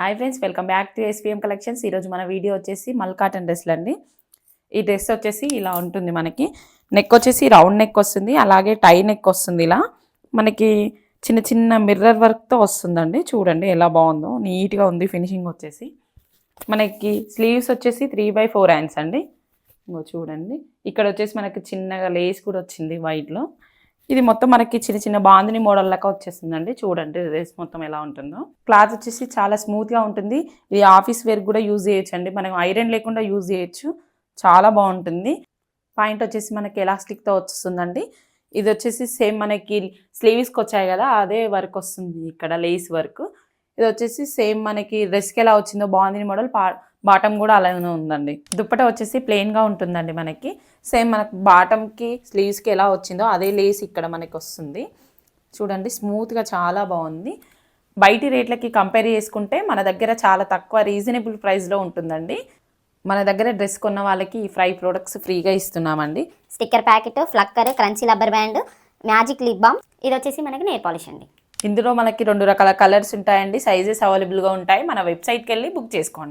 Hi friends, welcome back to SPM collections. ఈరోజు మన video వచ్చేసి మల్ కాటన్ డ్రెస్లు అండి. ఈ డ్రెస్ వచ్చేసి ఇలా ఉంటుంది. మనకి నెక్ వచ్చేసి రౌండ్ నెక్ వస్తుంది, అలాగే టై నెక్ వస్తుంది. ఇలా మనకి చిన్న చిన్న మిర్రర్ వర్క్తో వస్తుందండి. చూడండి ఎలా బాగుందో, నీట్గా ఉంది. ఫినిషింగ్ వచ్చేసి మనకి స్లీవ్స్ వచ్చేసి 3/4 హ్యాండ్స్ అండి. ఇంకో చూడండి, ఇక్కడ వచ్చేసి మనకి చిన్నగా లేస్ కూడా వచ్చింది వైట్లో. ఇది మొత్తం మనకి చిన్న చిన్న బాందిని మోడల్ లెక్క వచ్చేస్తుందండి. చూడండి డ్రెస్ మొత్తం ఎలా ఉంటుందో. క్లాత్ వచ్చేసి చాలా స్మూత్గా ఉంటుంది. ఇది ఆఫీస్ వేర్ కూడా యూజ్ చేయొచ్చు అండి. మనం ఐరన్ లేకుండా యూజ్ చేయొచ్చు, చాలా బాగుంటుంది. పాయింట్ వచ్చేసి మనకి ఎలాస్టిక్తో వస్తుందండి. ఇది వచ్చేసి సేమ్ మనకి స్లీవ్స్కి వచ్చాయి కదా, అదే వర్క్ వస్తుంది. ఇక్కడ లేస్ వర్క్. ఇది వచ్చేసి సేమ్ మనకి డ్రెస్కి ఎలా వచ్చిందో బాందిని మోడల్, బాటమ్ కూడా అలానే ఉందండి. దుప్పట వచ్చేసి ప్లెయిన్గా ఉంటుందండి. మనకి సేమ్ మనకు బాటమ్కి స్లీవ్స్కి ఎలా వచ్చిందో అదే లేస్ ఇక్కడ మనకి వస్తుంది. చూడండి స్మూత్గా చాలా బాగుంది. బయటి రేట్లకి కంపేర్ చేసుకుంటే మన దగ్గర చాలా తక్కువ రీజనబుల్ ప్రైస్లో ఉంటుందండి. మన దగ్గర డ్రెస్ కొన్న వాళ్ళకి ఈ 5 ప్రోడక్ట్స్ ఫ్రీగా ఇస్తున్నామండి. స్టిక్కర్ ప్యాకెట్, ఫ్లక్కర్, crunchy rubber band, magic lip balm. ఇది వచ్చేసి మనకి నెయిల్ పాలిష్ అండి. ఇందులో మనకి 2 రకాల కలర్స్ ఉంటాయండి. సైజెస్ అవైలబుల్గా ఉంటాయి. మన వెబ్సైట్కి వెళ్ళి బుక్ చేసుకోండి.